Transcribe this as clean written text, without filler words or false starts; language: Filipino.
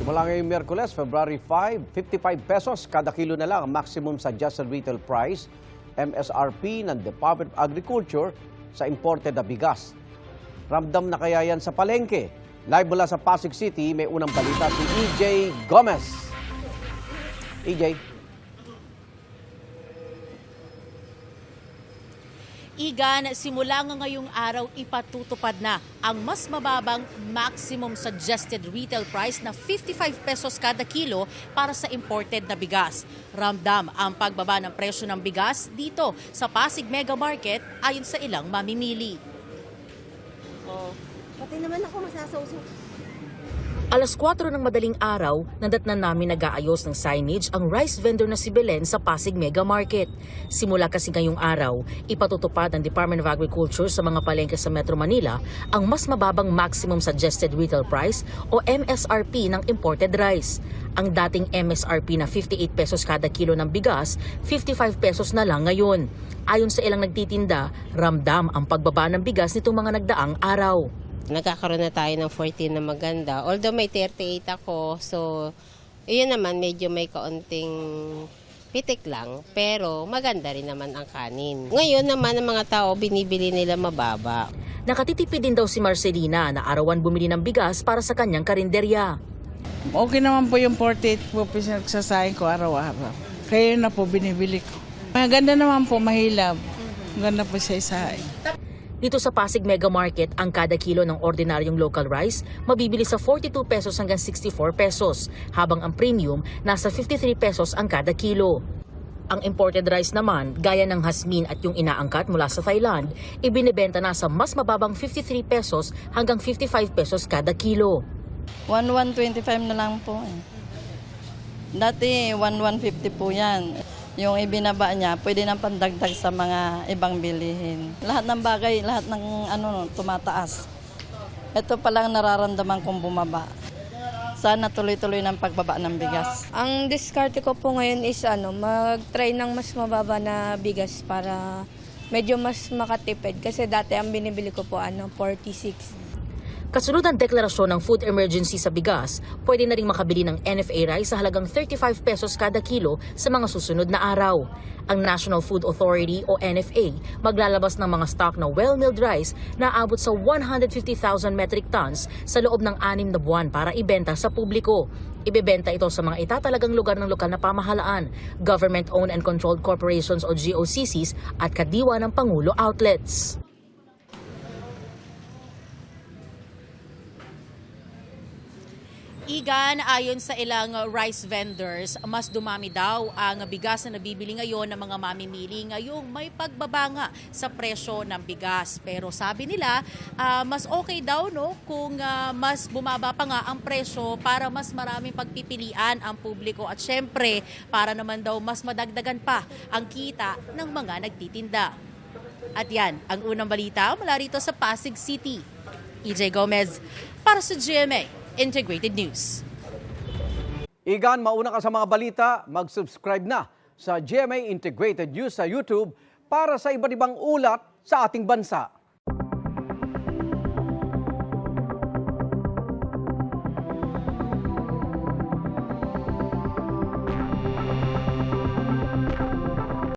Simula ngayong Miyerkules, February 5, 55 pesos kada kilo na lang ang maximum suggested retail price, MSRP ng Department of Agriculture sa imported na bigas. Ramdam na kaya yan sa palengke? Live mula sa Pasig City, may unang balita si EJ Gomez. EJ. Igan, simula nga ngayong araw ipatutupad na ang mas mababang maximum suggested retail price na 55 pesos kada kilo para sa imported na bigas. Ramdam ang pagbaba ng presyo ng bigas dito sa Pasig Mega Market ayon sa ilang mamimili. Pati naman ako masasawso. Alas 4 ng madaling araw, nadatnan namin nag-aayos ng signage ang rice vendor na si Belen sa Pasig Mega Market. Simula kasi ngayong araw, ipatutupad ng Department of Agriculture sa mga palengke sa Metro Manila ang mas mababang maximum suggested retail price o MSRP ng imported rice. Ang dating MSRP na 58 pesos kada kilo ng bigas, 55 pesos na lang ngayon. Ayon sa ilang nagtitinda, ramdam ang pagbaba ng bigas nitong mga nagdaang araw. Nagkakaroon na tayo ng 14 na maganda. Although may 38 ako, so yun naman medyo may kaunting pitik lang, pero maganda rin naman ang kanin. Ngayon naman ang mga tao binibili nila mababa. Nakatitipid din daw si Marcelina na arawan bumili ng bigas para sa kanyang karinderya. Okay naman po yung 48 po pinagsasahin ko araw-araw. Kaya yun na po binibili ko. Maganda naman po, mahilab. Maganda po sa isahin. Dito sa Pasig Mega Market, ang kada kilo ng ordinaryong local rice mabibili sa 42 pesos hanggang 64 pesos, habang ang premium nasa 53 pesos ang kada kilo. Ang imported rice naman, gaya ng hasmin at yung inaangkat mula sa Thailand, ibinibenta na sa mas mababang 53 pesos hanggang 55 pesos kada kilo. 1,125 na lang po. Dati 1,150 po yan. Yung ibinaba niya, pwede nang pandagdag sa mga ibang bilihin. Lahat ng bagay, lahat ng tumataas. Ito pa lang nararamdaman kong bumaba. Sana tuloy-tuloy ng pagbaba ng bigas. Ang diskarte ko po ngayon is mag-try ng mas mababa na bigas para medyo mas makatipid. Kasi dati ang binibili ko po 46. Kasunod ang deklarasyon ng food emergency sa bigas, pwede na rin makabili ng NFA rice sa halagang 35 pesos kada kilo sa mga susunod na araw. Ang National Food Authority o NFA maglalabas ng mga stock na well-milled rice na aabot sa 150,000 metric tons sa loob ng 6 na buwan para ibenta sa publiko. Ibebenta ito sa mga itatalagang lugar ng lokal na pamahalaan, government-owned and controlled corporations o GOCCs at kadiwa ng Pangulo outlets. Igan, ayon sa ilang rice vendors, mas dumami daw ang bigas na nabibili ngayon ng mga mamimili ngayong may pagbaba nga sa presyo ng bigas. Pero sabi nila, mas okay daw kung mas bumaba pa nga ang presyo para mas maraming pagpipilian ang publiko at syempre para naman daw mas madagdagan pa ang kita ng mga nagtitinda. At yan, ang unang balita mula rito sa Pasig City. EJ Gomez para sa GMA Integrated News. Igan, mauna ka sa mga balita, mag-subscribe na sa GMA Integrated News sa YouTube para sa iba't ibang ulat sa ating bansa.